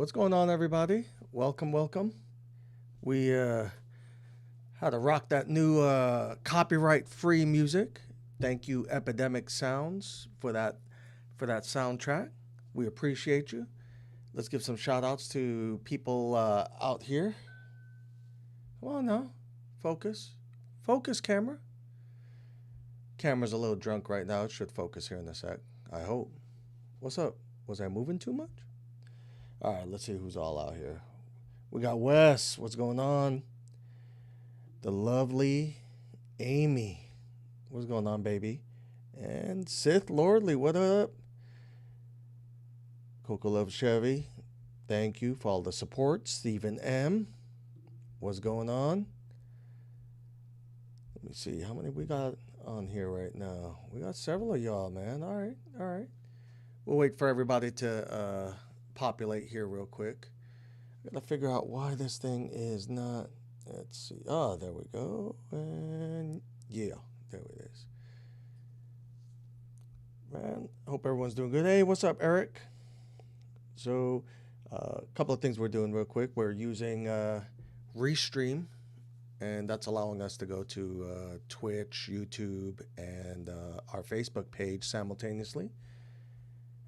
What's going on, everybody? Welcome, welcome. We had to rock that new copyright-free music. Thank you, Epidemic Sounds, for that soundtrack. We appreciate you. Let's give some shout-outs to people out here. Come on now, focus, camera. Camera's a little drunk right now. It should focus here in a sec. I hope. What's up? Was I moving too much? All right, let's see who's all out here. We got Wes. What's going on? The lovely Amy. What's going on, baby? And Sith Lordly. What up? Coco Love Chevy. Thank you for all the support. Stephen M. What's going on? Let me see. How many we got on here right now? We got several of y'all, man. All right. We'll wait for everybody to populate here real quick. I gotta figure out why this thing is not. Let's see. Oh, there we go. And yeah, there it is. Man, hope everyone's doing good. Hey, what's up, Eric? So, a couple of things we're doing real quick. We're using Restream, and that's allowing us to go to Twitch, YouTube, and our Facebook page simultaneously.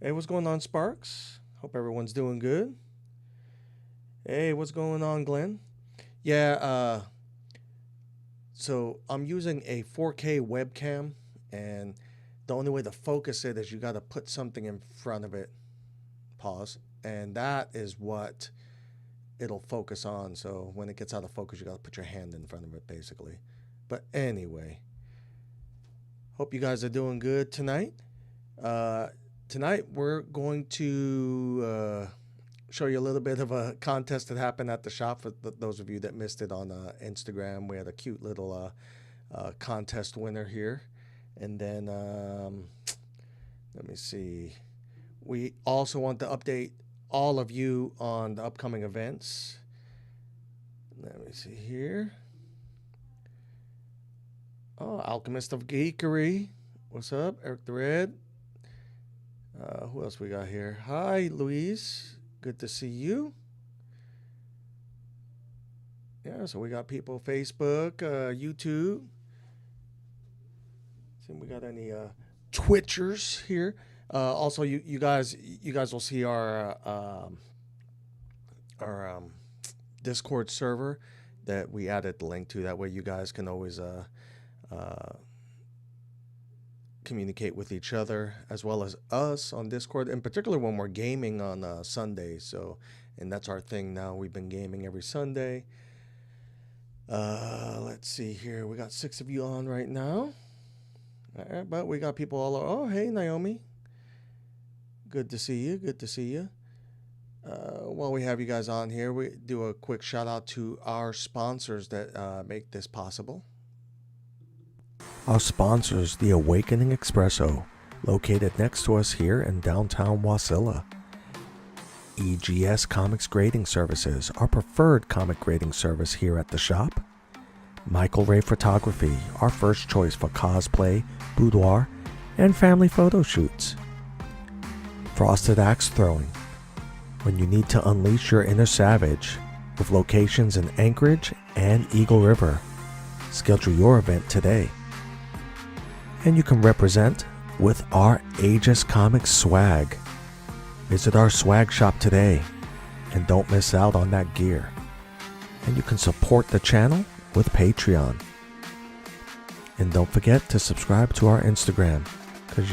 Hey, what's going on, Sparks? Hope everyone's doing good. Hey, what's going on, Glenn? Yeah, so I'm using a 4K webcam, and the only way to focus it is you got to put something in front of it. Pause. And that is what it'll focus on. So when it gets out of focus, you got to put your hand in front of it, basically. But anyway, hope you guys are doing good tonight. Tonight, we're going to show you a little bit of a contest that happened at the shop. For those of you that missed it on Instagram, we had a cute little contest winner here. And then, let me see. We also want to update all of you on the upcoming events. Let me see here. Oh, Alchemist of Geekery. What's up? Eric the Red. Who else we got here? Hi, Louise. Good to see you. Yeah, so we got people Facebook, YouTube. See if we got any Twitchers here. Also, you guys will see our Discord server that we added the link to. That way, you guys can always communicate with each other as well as us on Discord, in particular when we're gaming on Sundays. So, and that's our thing now. We've been gaming every Sunday. Let's see here. We got 6 of you on right now. But we got people all over. Oh, hey, Naomi. Good to see you. While we have you guys on here, we do a quick shout out to our sponsors that make this possible. Our sponsors, the Awakening Espresso, located next to us here in downtown Wasilla. EGS Comics Grading Services, our preferred comic grading service here at the shop. Michael Ray Photography, our first choice for cosplay, boudoir, and family photo shoots. Frosted Axe Throwing, when you need to unleash your inner savage, with locations in Anchorage and Eagle River. Schedule your event today. And you can represent with our Aegis Comics swag. Visit our swag shop today and don't miss out on that gear. And you can support the channel with Patreon. And don't forget to subscribe to our Instagram, because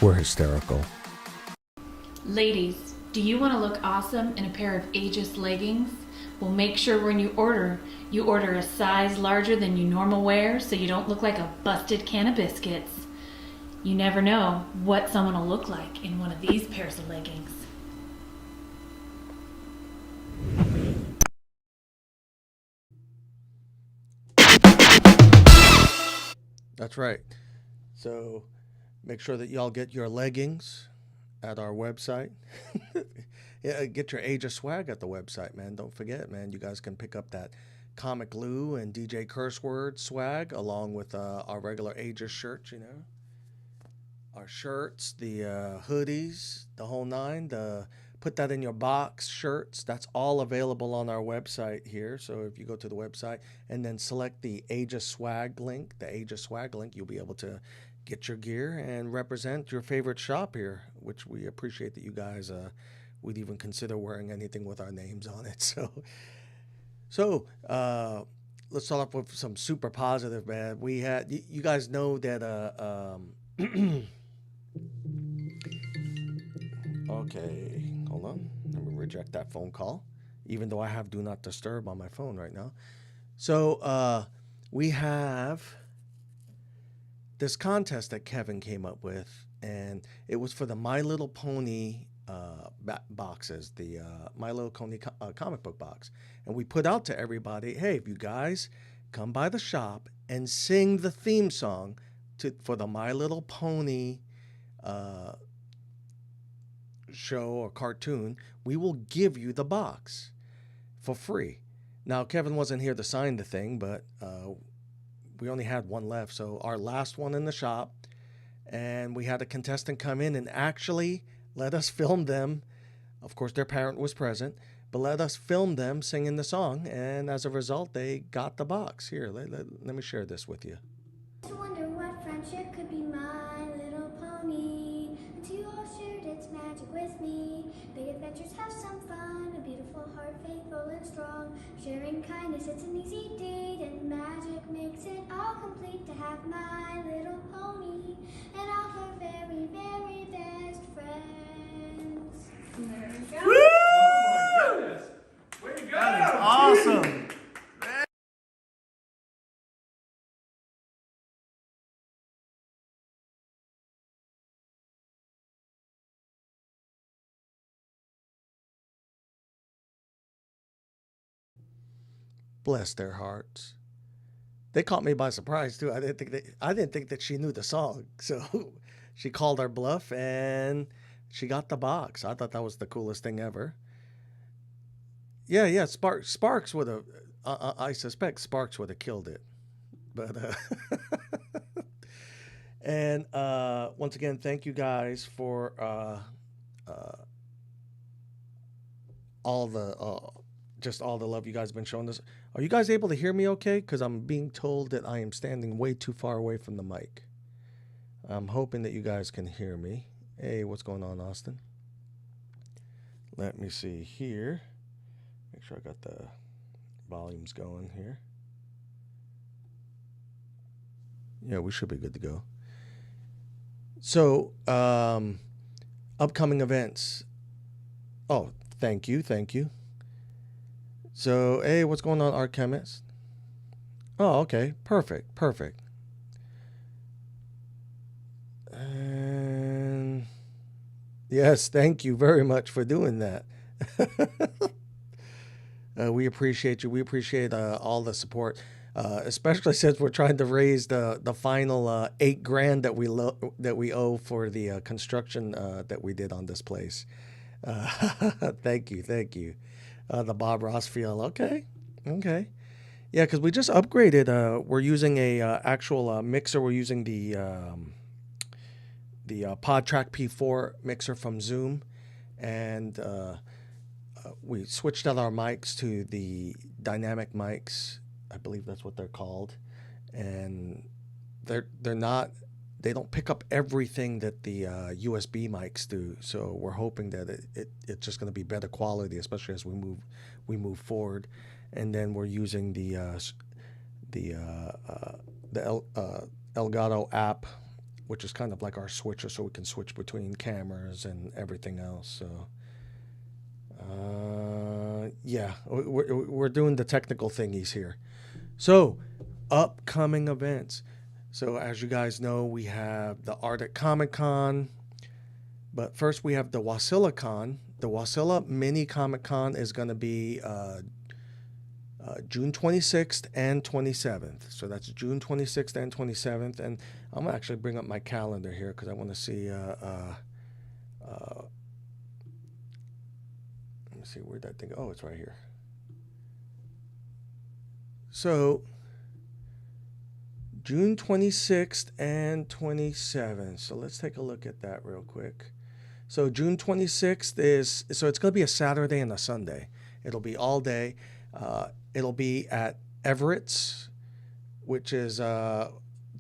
we're hysterical. Ladies, do you want to look awesome in a pair of Aegis leggings? Well, make sure when you order a size larger than you normal wear so you don't look like a busted can of biscuits. You never know what someone will look like in one of these pairs of leggings. That's right. So make sure that y'all get your leggings at our website. Yeah, get your Aegis swag at the website, man. Don't forget, man. You guys can pick up that Comic Glue and DJ Curse Word swag along with our regular Aegis shirts, you know. Our shirts, the hoodies, the whole nine, the put that in your box, shirts. That's all available on our website here. So if you go to the website and then select the Aegis Swag link, you'll be able to get your gear and represent your favorite shop here, which we appreciate that you guys would even consider wearing anything with our names on it. So let's start off with some super positive, man. We had you guys know that okay, hold on. Let me reject that phone call, even though I have do not disturb on my phone right now. So we have this contest that Kevin came up with, and it was for the My Little Pony boxes, the My Little Pony comic book box. And we put out to everybody, hey, if you guys come by the shop and sing the theme song for the My Little Pony show or cartoon, we will give you the box for free. Now, Kevin wasn't here to sign the thing, but we only had one left. So our last one in the shop, and we had a contestant come in and actually let us film them. Of course, their parent was present, but let us film them singing the song. And as a result, they got the box. Here, let me share this with you. I wonder what friendship could be, my little pony. Until you all shared its magic with me. Big adventures, have some fun. A beautiful heart, faithful and strong. Sharing kindness, it's an easy deed. And magic makes it all complete. To have my little pony and all her very, very best friends. There we go. Woo! Oh my goodness! Way to go! That is awesome. Bless their hearts. They caught me by surprise too. I didn't think that she knew the song. So she called our bluff and she got the box. I thought that was the coolest thing ever. Yeah. Sparks would have. I suspect Sparks would have killed it. But and once again, thank you guys for all the just all the love you guys have been showing us. Are you guys able to hear me okay? Because I'm being told that I am standing way too far away from the mic. I'm hoping that you guys can hear me. Hey, what's going on, Austin? Let me see here. Make sure I got the volumes going here. Yeah, we should be good to go. So, upcoming events. Oh, thank you. So, hey, what's going on, Art Chemist? Oh, okay. Perfect. And yes, thank you very much for doing that. We appreciate you. We appreciate all the support, especially since we're trying to raise the final $8,000 that we owe for the construction that we did on this place. Thank you. The Bob Ross feel. Okay. Yeah, because we just upgraded. We're using a actual mixer. We're using the PodTrack P4 mixer from Zoom, and we switched out our mics to the dynamic mics. I believe that's what they're called, and they're not. They don't pick up everything that the USB mics do. So we're hoping that it's just going to be better quality, especially as we move forward. And then we're using the Elgato app, which is kind of like our switcher, so we can switch between cameras and everything else. So yeah, we're doing the technical thingies here. So upcoming events. So as you guys know, we have the Arctic Comic Con, but first we have the Wasilla Con. The Wasilla Mini Comic Con is going to be June 26th and 27th. So that's June 26th and 27th. And I'm going to actually bring up my calendar here because I want to see. Let me see, where'd that thing go? Oh, it's right here. So June 26th and 27th. So let's take a look at that real quick. So June 26th is, so it's going to be a Saturday and a Sunday. It'll be all day. It'll be at Everett's, which is, the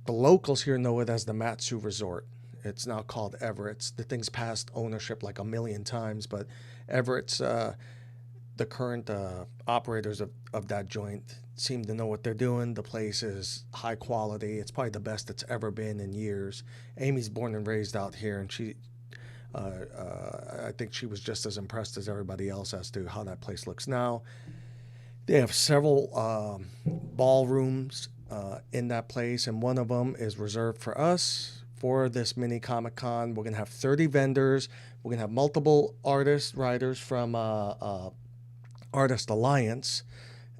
locals here know it as the Matsu Resort. It's now called Everett's. The thing's passed ownership like a million times, but Everett's, the current operators of that joint seem to know what they're doing. The place is high quality. It's probably the best it's ever been in years. Amy's born and raised out here, and I think she was just as impressed as everybody else as to how that place looks now. They have several ballrooms in that place, and one of them is reserved for us for this mini Comic Con. We're going to have 30 vendors. We're going to have multiple artists, writers from Artist Alliance.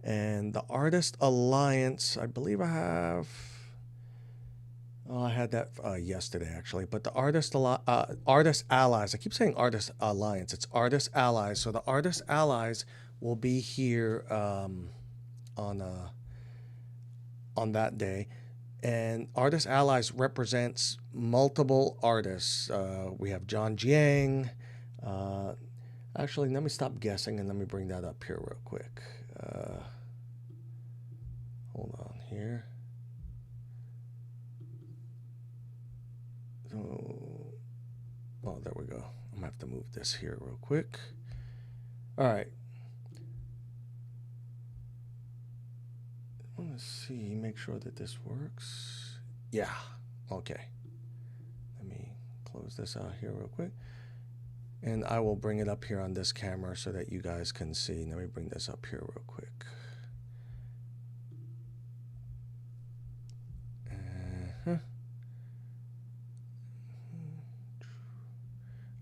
And the Artist Alliance, I believe I have... Oh, I had that yesterday, actually. But the Artist Allies, I keep saying Artist Alliance. It's Artist Allies. So the Artist Allies will be here on that day. And Artist Allies represents multiple artists. We have John Jiang. Actually, let me stop guessing and let me bring that up here real quick. Hold on here. Oh, there we go. I'm going to have to move this here real quick. All right. I want to see, make sure that this works. Yeah. Okay. Let me close this out here real quick. And I will bring it up here on this camera so that you guys can see. Let me bring this up here real quick.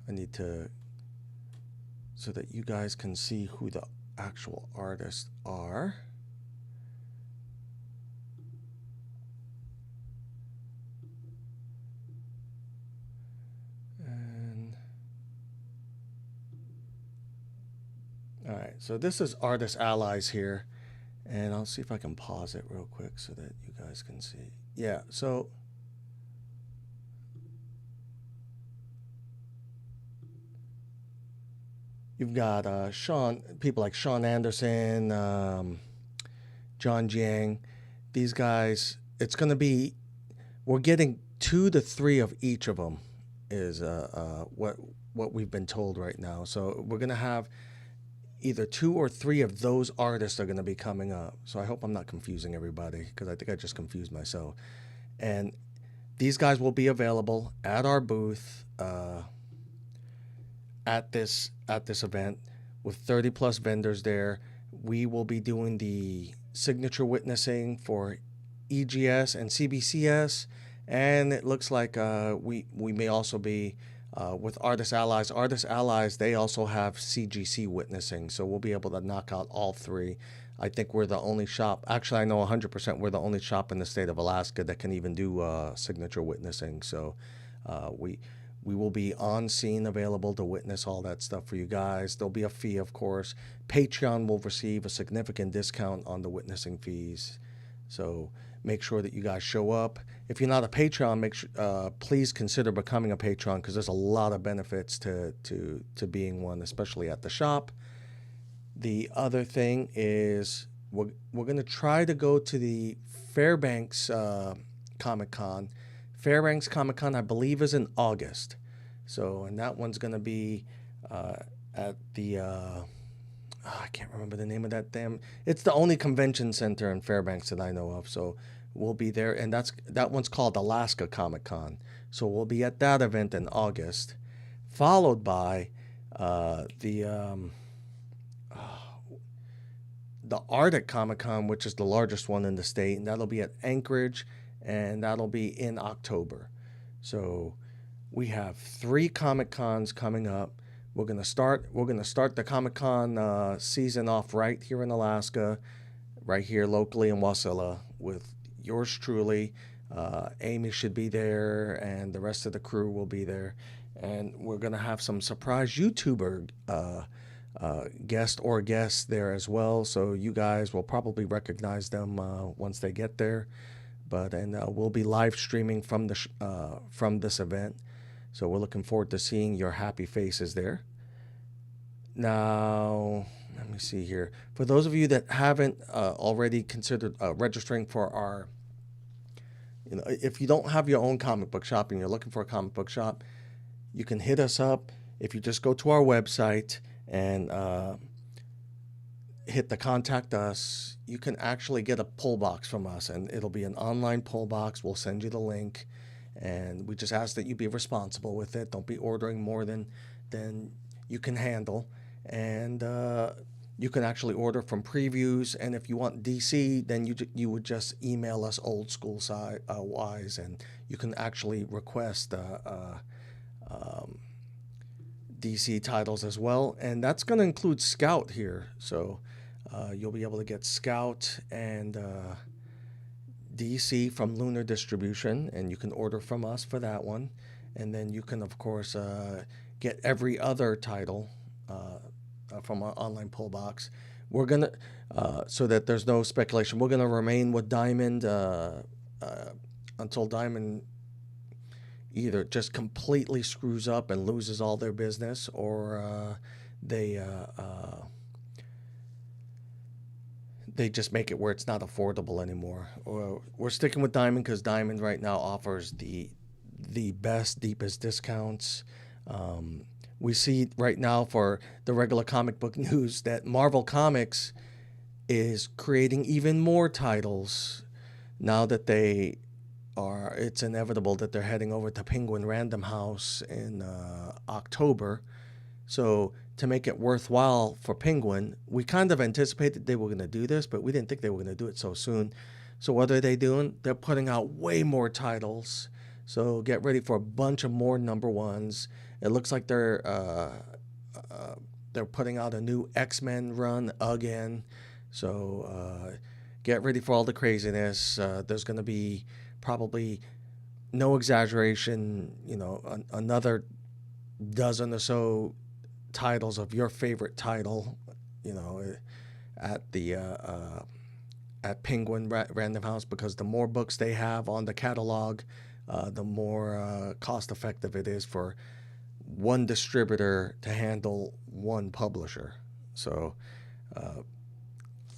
I need to, so that you guys can see who the actual artists are. And all right, so this is Artist Allies here, and I'll see if I can pause it real quick so that you guys can see. Yeah, so you've got people like Sean Anderson, John Jiang. These guys, it's going to be, we're getting 2 to 3 of each of them is what we've been told right now. So we're going to have either 2 or 3 of those artists are going to be coming up. So I hope I'm not confusing everybody, because I think I just confused myself. And these guys will be available at our booth at this event with 30 plus vendors there. We will be doing the signature witnessing for EGS and CBCS, and it looks like we may also be with Artist Allies. Artist Allies, they also have CGC witnessing, so we'll be able to knock out all 3. I think we're the only shop, actually I know 100% we're the only shop in the state of Alaska that can even do signature witnessing. So we will be on scene, available to witness all that stuff for you guys. There'll be a fee, of course. Patreon will receive a significant discount on the witnessing fees. So make sure that you guys show up. If you're not a Patreon, please consider becoming a Patreon, because there's a lot of benefits to being one, especially at the shop. The other thing is we're going to try to go to the Fairbanks Comic-Con. Fairbanks Comic-Con, I believe, is in August. So, and that one's going to be at the, I can't remember the name of that it's the only convention center in Fairbanks that I know of. So we'll be there, and that one's called Alaska Comic-Con. So we'll be at that event in August, followed by the Arctic Comic-Con, which is the largest one in the state, and that'll be at Anchorage, and that'll be in October. So we have 3 Comic-Cons coming up. We're gonna start the Comic-Con season off right here in Alaska, right here locally in Wasilla, with yours truly. Amy should be there, and the rest of the crew will be there. And we're gonna have some surprise YouTuber guests there as well. So you guys will probably recognize them once they get there. But we'll be live streaming from this event. So we're looking forward to seeing your happy faces there. Now, let me see here. For those of you that haven't already considered registering for our, if you don't have your own comic book shop and you're looking for a comic book shop, you can hit us up. If you just go to our website and hit the contact us, you can actually get a pull box from us, and it'll be an online pull box. We'll send you the link, and we just ask that you be responsible with it. Don't be ordering more than you can handle. And you can actually order from previews, and if you want DC, then you would just email us old school wise, and you can actually request DC titles as well, and that's going to include Scout here. So you'll be able to get Scout and DC from Lunar Distribution, and you can order from us for that one. And then you can, of course, get every other title from our online pull box. We're going to, so that there's no speculation, we're going to remain with Diamond until Diamond either just completely screws up and loses all their business, or they just make it where it's not affordable anymore. Or we're sticking with Diamond because Diamond right now offers the best, deepest discounts. We see right now for the regular comic book news that Marvel Comics is creating even more titles now that it's inevitable that they're heading over to Penguin Random House in October. So to make it worthwhile for Penguin, we kind of anticipated they were going to do this, but we didn't think they were going to do it so soon. So what are they doing? They're putting out way more titles. So get ready for a bunch of more number ones. It looks like they're putting out a new X-Men run again. So get ready for all the craziness. There's going to be probably, no exaggeration, another dozen or so titles of your favorite title, at the at Penguin Random House, because the more books they have on the catalog, the more cost effective it is for one distributor to handle one publisher. So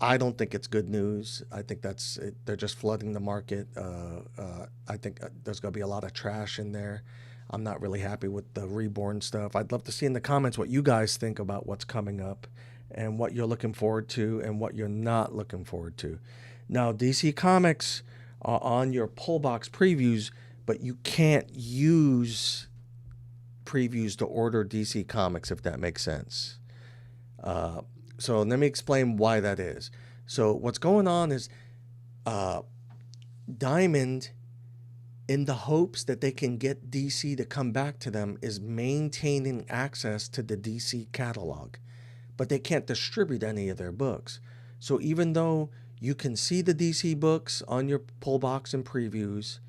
I don't think it's good news. I think that's it. They're just flooding the market. I think there's going to be a lot of trash in there. I'm not really happy with the Reborn stuff. I'd love to see in the comments what you guys think about what's coming up and what you're looking forward to and what you're not looking forward to. Now, DC Comics are on your pull box previews, but you can't use previews to order DC Comics, if that makes sense. So let me explain why that is. So what's going on is Diamond, in the hopes that they can get DC to come back to them, is maintaining access to the DC catalog, but they can't distribute any of their books. So even though you can see the DC books on your pull box and previews,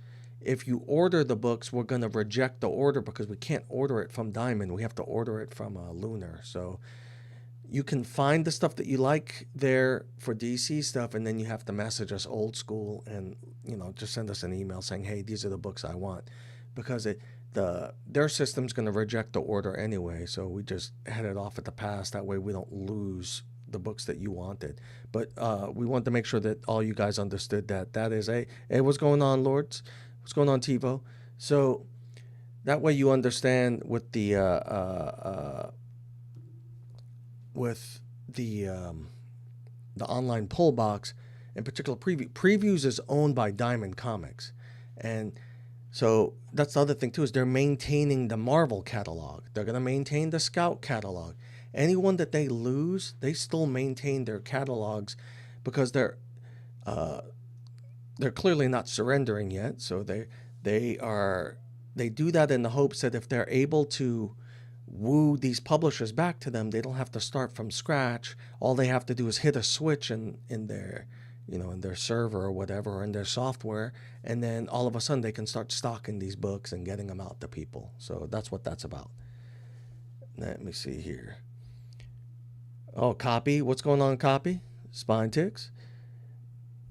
if you order the books, we're going to reject the order because we can't order it from Diamond. We have to order it from Lunar. So you can find the stuff that you like there for DC stuff, and then you have to message us old school and, just send us an email saying, hey, these are the books I want, because their system's going to reject the order anyway. So we just head it off at the pass. That way we don't lose the books that you wanted. But we want to make sure that all you guys understood that is hey, what's going on, Lords? What's going on, TiVo? So that way you understand with the online pull box, in particular previews is owned by Diamond Comics. And so that's the other thing too, is they're maintaining the Marvel catalog. They're going to maintain the Scout catalog. Anyone that they lose, they still maintain their catalogs, because they're clearly not surrendering yet. So they do that in the hopes that if they're able to woo these publishers back to them, they don't have to start from scratch. All they have to do is hit a switch in their in their server or whatever, or in their software, and then all of a sudden they can start stocking these books and getting them out to people. So that's what that's about. Let me see here. Oh, Copy. What's going on, Copy? Spine Ticks.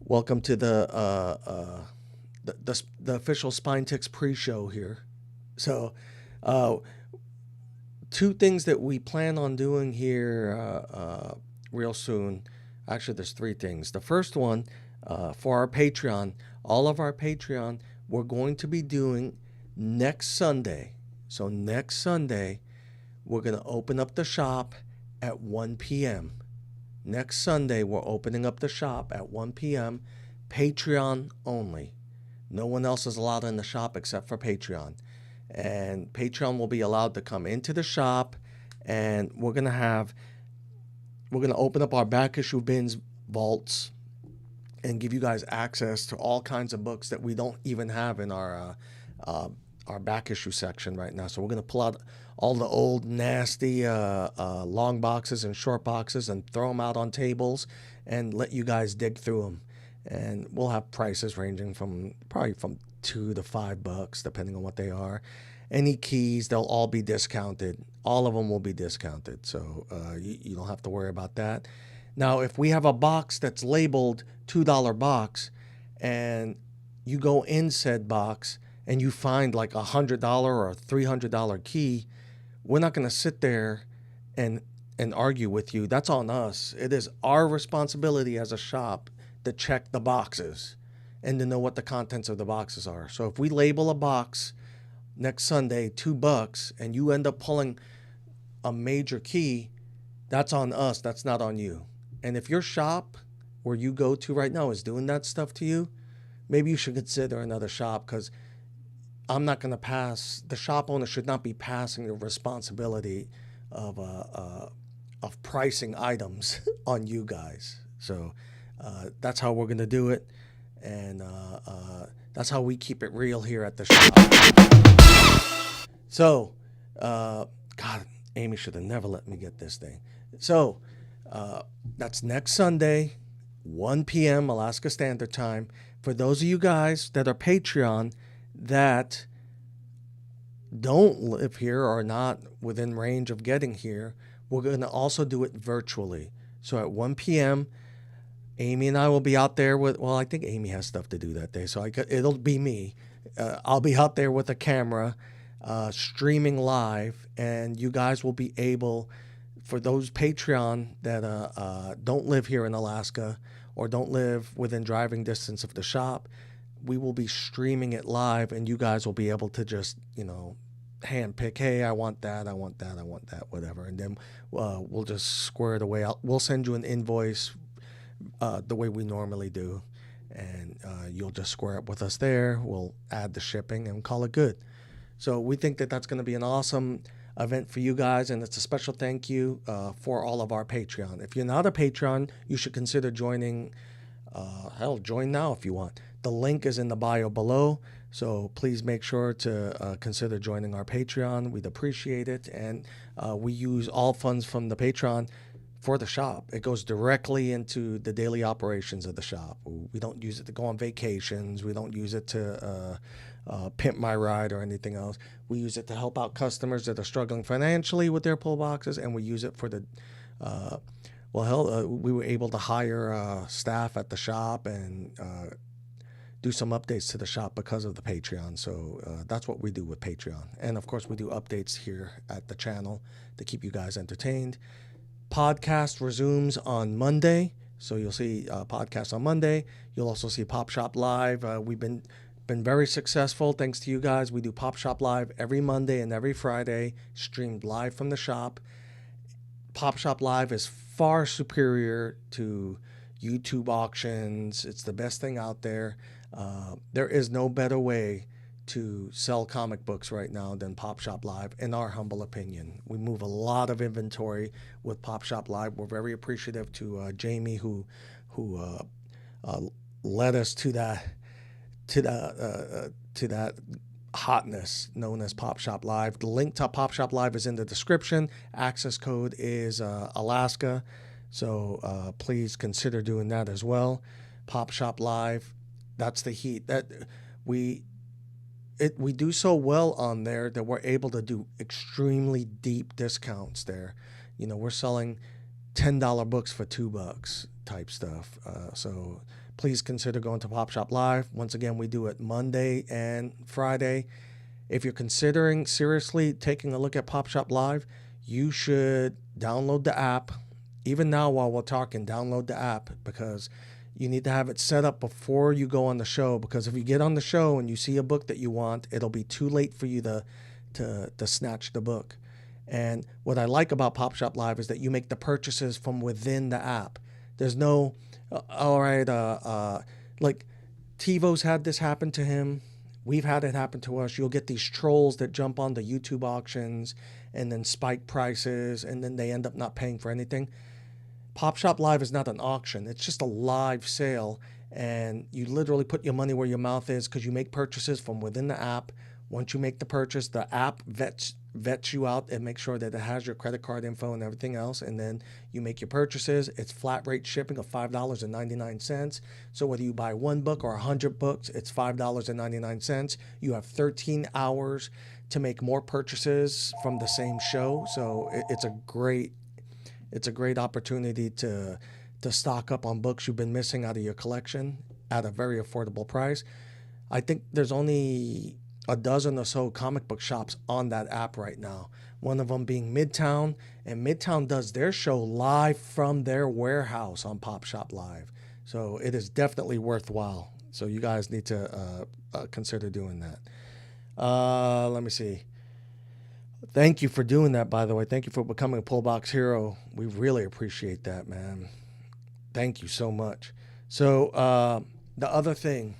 Welcome to the official Spine Ticks pre-show here. So Uh, Two things that we plan on doing here real soon. Actually, there's three things. The first one, for our Patreon, all of our Patreon, we're going to be doing next Sunday. So next Sunday, we're going to open up the shop at 1 p.m. Next Sunday, we're opening up the shop at 1 p.m. Patreon only. No one else is allowed in the shop except for Patreon. And Patreon will be allowed to come into the shop, and we're going to open up our back issue bins vaults and give you guys access to all kinds of books that we don't even have in our back issue section right now. So we're going to pull out all the old nasty long boxes and short boxes and throw them out on tables and let you guys dig through them. And we'll have prices ranging from probably from $2 to $5, depending on what they are. Any keys, they'll all be discounted. All of them will be discounted, so you don't have to worry about that. Now, if we have a box that's labeled $2 box, and you go in said box and you find like $100 or a $300 key, we're not going to sit there and argue with you. That's on us. It is our responsibility as a shop to check the boxes and to know what the contents of the boxes are. So if we label a box next Sunday $2 and you end up pulling a major key, that's on us. That's not on you. And if your shop where you go to right now is doing that stuff to you, maybe you should consider another shop, because I'm not going to pass. The shop owner should not be passing the responsibility of pricing items on you guys. So that's how we're going to do it. And that's how we keep it real here at the shop. So, God, Amy should have never let me get this thing. So, that's next Sunday, 1 p.m. Alaska Standard Time. For those of you guys that are Patreon that don't live here or not within range of getting here, we're going to also do it virtually. So at 1 p.m., Amy and I will be out there with, well, I think Amy has stuff to do that day, so it'll be me. I'll be out there with a camera, streaming live, and you guys will be able, for those Patreon that don't live here in Alaska or don't live within driving distance of the shop, we will be streaming it live, and you guys will be able to just, hand pick, hey, I want that, I want that, I want that, whatever. And then we'll just square it away. We'll send you an invoice the way we normally do, and you'll just square up with us there. We'll add the shipping and call it good. So we think that that's going to be an awesome event for you guys, and it's a special thank you for all of our Patreon. If you're not a Patreon, you should consider joining. Join now if you want. The link is in the bio below, so please make sure to consider joining our Patreon. We'd appreciate it, and we use all funds from the Patreon for the shop. It goes directly into the daily operations of the shop. We don't use it to go on vacations. We don't use it to pimp my ride or anything else. We use it to help out customers that are struggling financially with their pull boxes, and we use it for the we were able to hire staff at the shop and do some updates to the shop because of the Patreon. So that's what we do with Patreon. And of course, we do updates here at the channel to keep you guys entertained. Podcast resumes on Monday, so you'll see podcasts on Monday. You'll also see Pop Shop Live. We've been very successful thanks to you guys. We do Pop Shop Live every Monday and every Friday, streamed live from the shop. Pop Shop Live is far superior to YouTube auctions. It's the best thing out there. There is no better way to sell comic books right now than Pop Shop Live, in our humble opinion. We move a lot of inventory with Pop Shop Live. We're very appreciative to Jamie who led us to that hotness known as Pop Shop Live. The link to Pop Shop Live is in the description. Access code is Alaska, so please consider doing that as well. Pop Shop Live, that's the heat. That we do so well on there that we're able to do extremely deep discounts there. We're selling $10 books for $2 type stuff. So please consider going to Pop Shop Live. Once again, we do it Monday and Friday. if you're considering seriously taking a look at Pop Shop Live, you should download the app. Even now while we're talking, download the app, because you need to have it set up before you go on the show, because if you get on the show and you see a book that you want, it'll be too late for you to snatch the book. And what I like about Pop Shop Live is that you make the purchases from within the app. There's no, all right, like TiVo's had this happen to him. We've had it happen to us. You'll get these trolls that jump on the YouTube auctions and then spike prices, and then they end up not paying for anything. Pop Shop Live is not an auction. It's just a live sale, and you literally put your money where your mouth is, because you make purchases from within the app. Once you make the purchase, the app vets you out and makes sure that it has your credit card info and everything else, and then you make your purchases. It's flat rate shipping of $5.99. So whether you buy one book or 100 books, it's $5.99. You have 13 hours to make more purchases from the same show. So it's a great opportunity to stock up on books you've been missing out of your collection at a very affordable price. I think there's only a dozen or so comic book shops on that app right now. One of them being Midtown, and Midtown does their show live from their warehouse on Pop Shop Live. So it is definitely worthwhile. So you guys need to consider doing that. Let me see. Thank you for doing that, by the way. Thank you for becoming a Pull Box Hero. We really appreciate that, man. Thank you so much. So the other thing,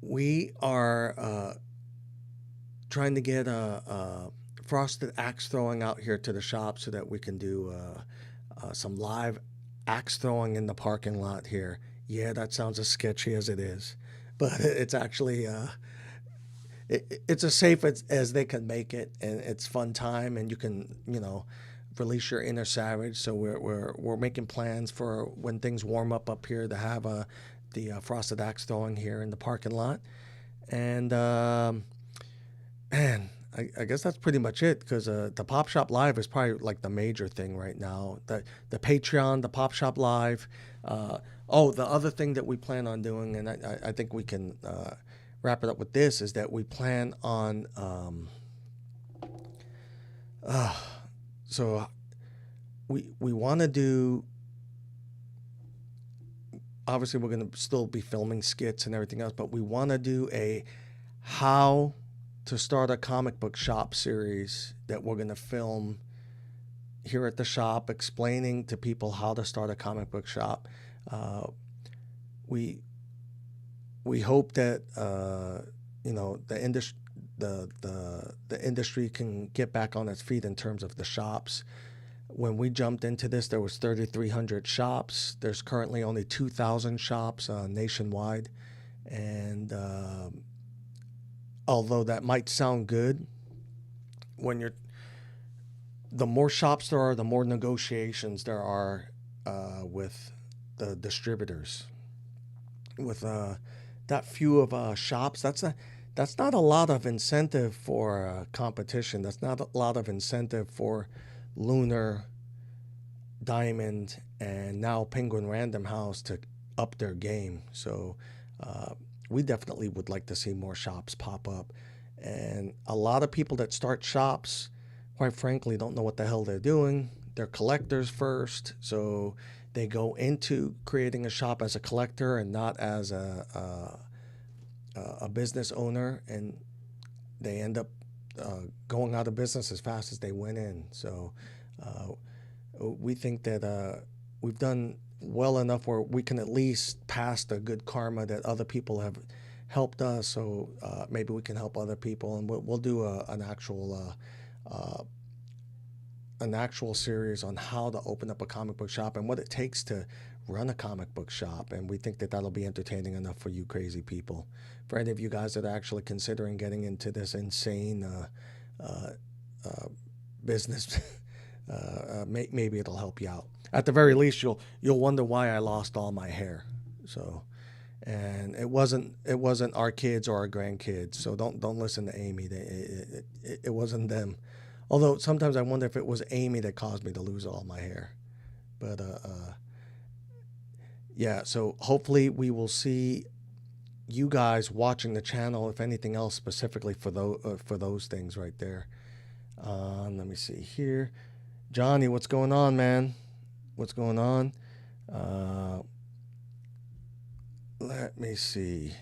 we are trying to get a frosted axe throwing out here to the shop so that we can do some live axe throwing in the parking lot here. Yeah, that sounds as sketchy as it is, but it's actually it's as safe as they can make it, and it's fun time, and you can release your inner savage. So we're making plans for when things warm up here to have the frosted axe throwing here in the parking lot. And man, I guess that's pretty much it, because the Pop Shop Live is probably like the major thing right now. The Patreon, the Pop Shop Live. The other thing that we plan on doing, and I think we can wrap it up with this, is that we plan on so we want to do, obviously we're going to still be filming skits and everything else, but we want to do a how to start a comic book shop series that we're going to film here at the shop, explaining to people how to start a comic book shop. We hope that the industry can get back on its feet in terms of the shops. When we jumped into this, there was 3,300 shops. There's currently only 2,000 shops nationwide, and although that might sound good, the more shops there are, the more negotiations there are with the distributors. With that few of shops, that's not a lot of incentive for competition. That's not a lot of incentive for Lunar, Diamond, and now Penguin Random House to up their game. So we definitely would like to see more shops pop up. And a lot of people that start shops, quite frankly, don't know what the hell they're doing. They're collectors first, so they go into creating a shop as a collector and not as a business owner, and they end up going out of business as fast as they went in. So we think that we've done well enough where we can at least pass the good karma that other people have helped us. So maybe we can help other people, and we'll do an actual series on how to open up a comic book shop and what it takes to run a comic book shop. And we think that that'll be entertaining enough for you crazy people. For any of you guys that are actually considering getting into this insane business, maybe it'll help you out. At the very least, you'll wonder why I lost all my hair. So, and it wasn't our kids or our grandkids. So don't listen to Amy. It wasn't them. Although sometimes I wonder if it was Amy that caused me to lose all my hair. But yeah, so hopefully we will see you guys watching the channel, if anything else, specifically for those things right there. Let me see here. Johnny, what's going on, man? What's going on? Let me see.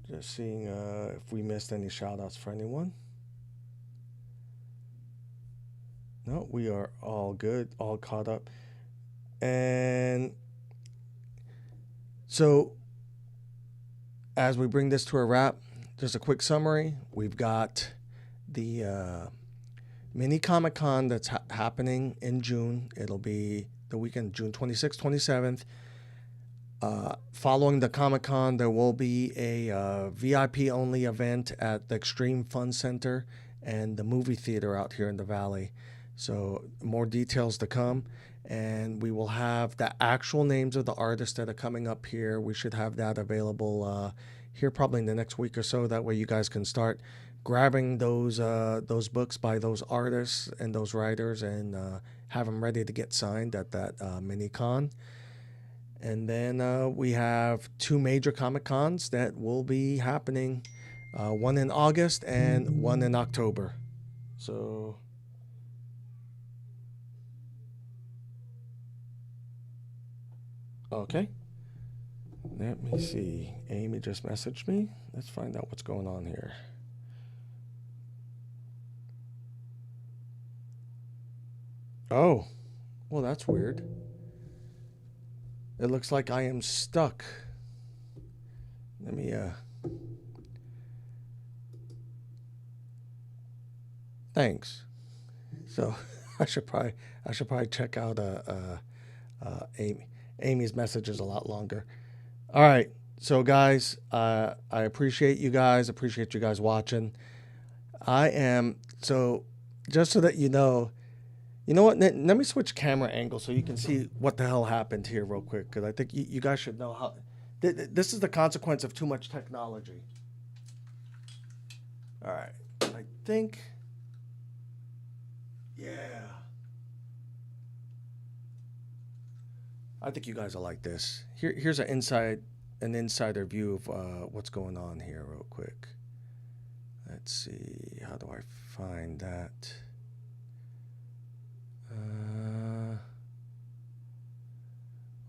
Just seeing if we missed any shout outs for anyone. No, we are all good, all caught up. And so, as we bring this to a wrap, just a quick summary. We've got the mini Comic Con that's happening in June. It'll be the weekend, June 26th, 27th. Following the Comic Con, there will be a VIP only event at the Extreme Fun Center and the movie theater out here in the Valley. So more details to come, and we will have the actual names of the artists that are coming up here. We should have that available here probably in the next week or so. That way you guys can start grabbing those books by those artists and those writers and have them ready to get signed at that mini con. And then we have 2 major Comic Cons that will be happening, one in August and one in October. So okay. Let me see. Amy just messaged me. Let's find out what's going on here. Oh, well, that's weird. It looks like I am stuck. Let me, thanks. So I should probably check out Amy's messages a lot longer. All right, so guys, I appreciate you guys watching. So just so that you know what, let me switch camera angle so you can see what the hell happened here real quick, because I think you guys should know how this is the consequence of too much technology. All right, I think, yeah, I think you guys will like this. Here's an insider view of what's going on here real quick. Let's see, how do I find that?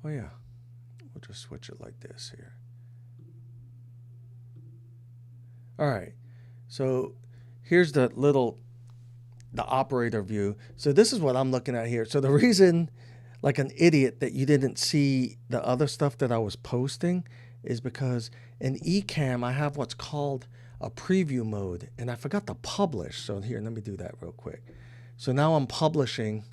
Oh yeah, we'll just switch it like this here. All right, so here's the operator view. So this is what I'm looking at here. So the reason, like an idiot, that you didn't see the other stuff that I was posting is because in Ecamm I have what's called a preview mode, and I forgot to publish. So here, let me do that real quick. So now I'm publishing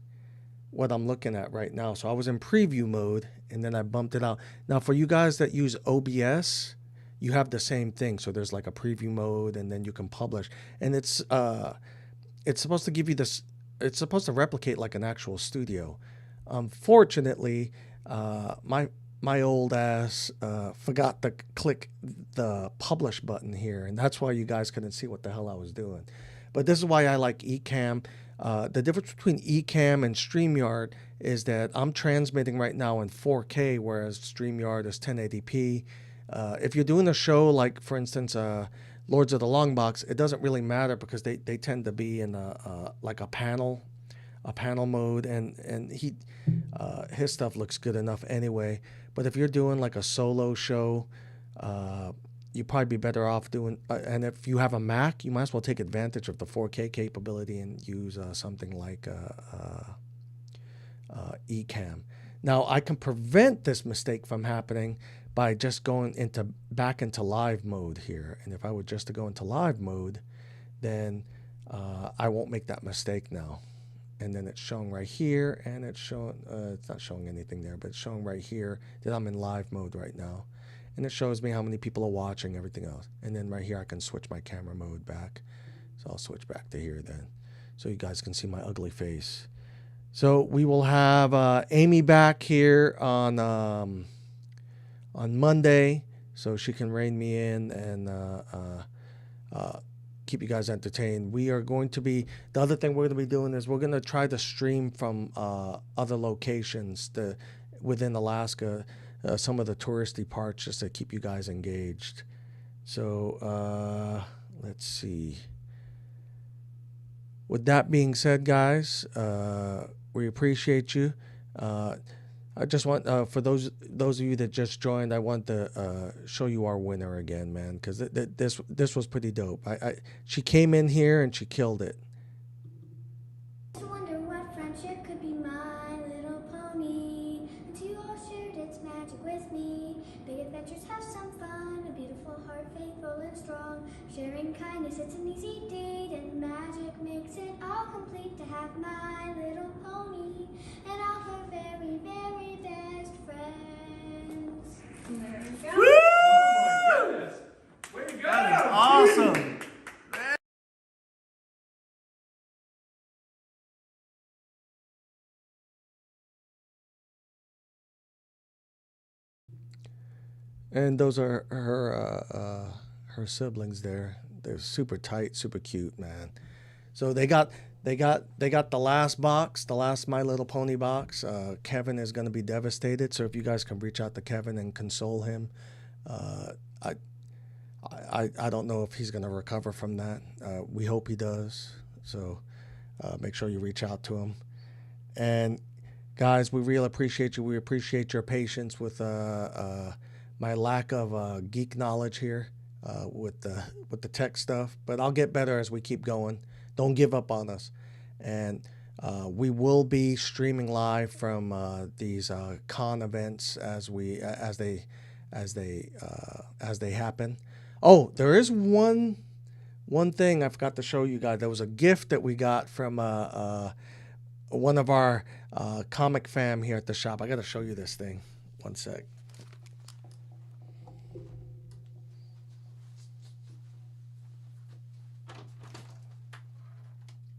what I'm looking at right now. So I was in preview mode, and then I bumped it out. Now for you guys that use OBS, you have the same thing. So there's like a preview mode, and then you can publish. And it's supposed to give you this, it's supposed to replicate like an actual studio. Fortunately, my old ass forgot to click the publish button here, and that's why you guys couldn't see what the hell I was doing. But this is why I like Ecamm. The difference between Ecamm and StreamYard is that I'm transmitting right now in 4K, whereas StreamYard is 1080p. If you're doing a show like, for instance, Lords of the Long Box, it doesn't really matter because they tend to be in like a panel mode, and his stuff looks good enough anyway. But if you're doing like a solo show, you'd probably be better off doing, and if you have a Mac, you might as well take advantage of the 4K capability and use something like Ecamm. Now, I can prevent this mistake from happening by just going back into live mode here. And if I were just to go into live mode, then I won't make that mistake now. And then it's showing right here, and it's not showing anything there, but it's showing right here that I'm in live mode right now. And it shows me how many people are watching, everything else. And then right here, I can switch my camera mode back. So I'll switch back to here then, so you guys can see my ugly face. So we will have Amy back here on Monday, so she can rein me in and keep you guys entertained. We are going to be, the other thing we're going to be doing is we're going to try to stream from other locations. within Alaska, some of the touristy parts, just to keep you guys engaged. So let's see. With that being said, guys, we appreciate you. I just want for those of you that just joined, I want to show you our winner again, man, because this was pretty dope. She came in here and she killed it. I wonder what friendship could be, my little pony. Until you all shared its magic with me. Big adventures, have some fun. A beautiful heart, faithful and strong. Sharing kindness, it's an easy deed, and magic makes it all complete. To have my little pony and all her very, very best friends. There we go. Oh my goodness! Way to go! That is awesome. And those are her siblings there. They're super tight, super cute, man. So they got the last box, the last My Little Pony box. Kevin is going to be devastated. So if you guys can reach out to Kevin and console him, I don't know if he's going to recover from that. We hope he does. So make sure you reach out to him. And guys, we really appreciate you. We appreciate your patience with my lack of geek knowledge here with the tech stuff. But I'll get better as we keep going. Don't give up on us. And we will be streaming live from these con events as they happen. Oh, there is one thing I forgot to show you guys. There was a gift that we got from one of our comic fam here at the shop. I got to show you this thing. One sec.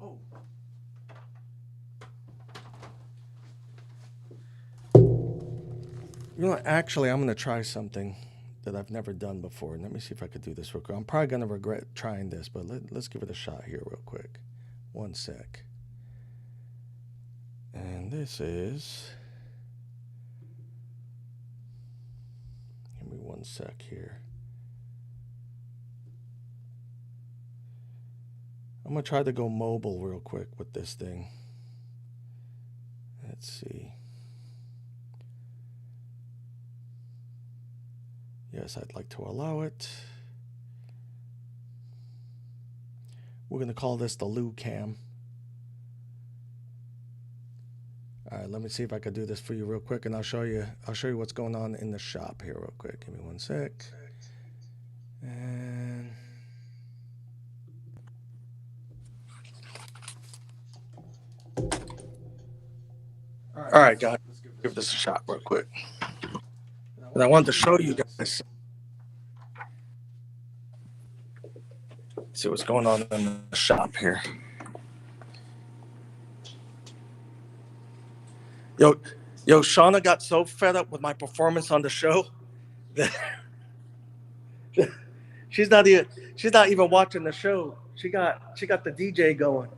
Oh. You know what? Actually, I'm going to try something that I've never done before. Let me see if I could do this real quick. I'm probably going to regret trying this, but let's give it a shot here real quick. One sec. And this is... Give me one sec here. I'm going to try to go mobile real quick with this thing. Let's see. Yes, I'd like to allow it. We're going to call this the Lou Cam. All right, let me see if I could do this for you real quick, and I'll show you what's going on in the shop here real quick. Give me one sec. And all right, guys, let's give this a shot real quick. And I wanted to show you guys. See what's going on in the shop here. Yo, Shauna got so fed up with my performance on the show that she's not even watching the show. She got the DJ going.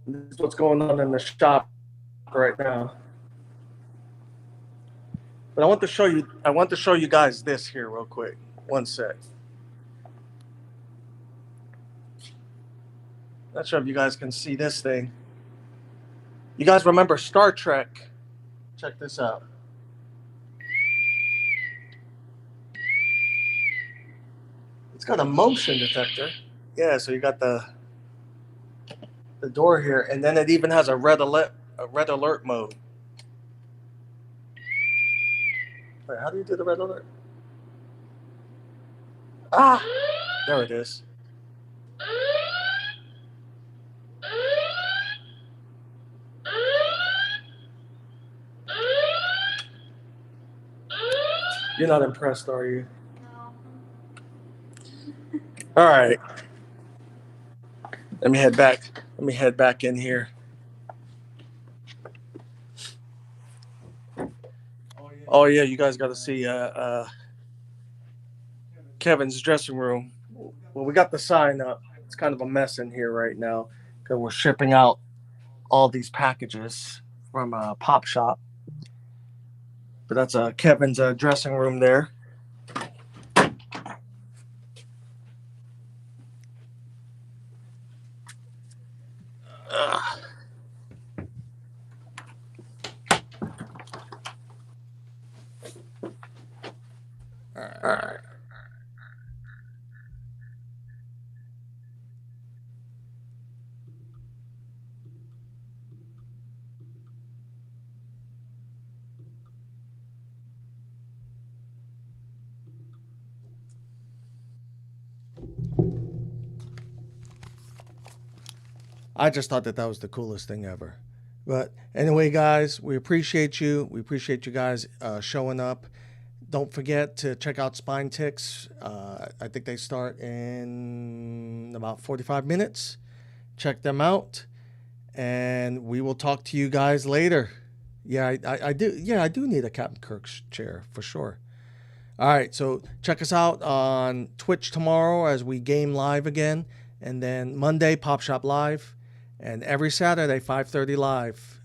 This is what's going on in the shop right now. But I want to show you guys this here real quick. One sec. Not sure if you guys can see this thing. You guys remember Star Trek? Check this out. It's got a motion detector. Yeah, so you got the door here, and then it even has a red alert mode. Wait, how do you do the red alert? Ah, there it is. You're not impressed, are you? No. All right. Let me head back in here. Oh yeah, you guys got to see Kevin's dressing room. Well, we got the sign up. It's kind of a mess in here right now. 'Cause we're shipping out all these packages from Pop Shop. But that's Kevin's dressing room there. Ugh. All right. I just thought that was the coolest thing ever. But anyway, guys, we appreciate you. We appreciate you guys showing up. Don't forget to check out Spine Ticks. I think they start in about 45 minutes. Check them out. And we will talk to you guys later. Yeah, I do. Yeah, I do need a Captain Kirk's chair for sure. All right, so check us out on Twitch tomorrow as we game live again. And then Monday, Pop Shop Live. And every Saturday, 5:30 live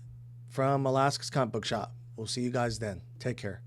from Alaska's Comic Book Shop. We'll see you guys then. Take care.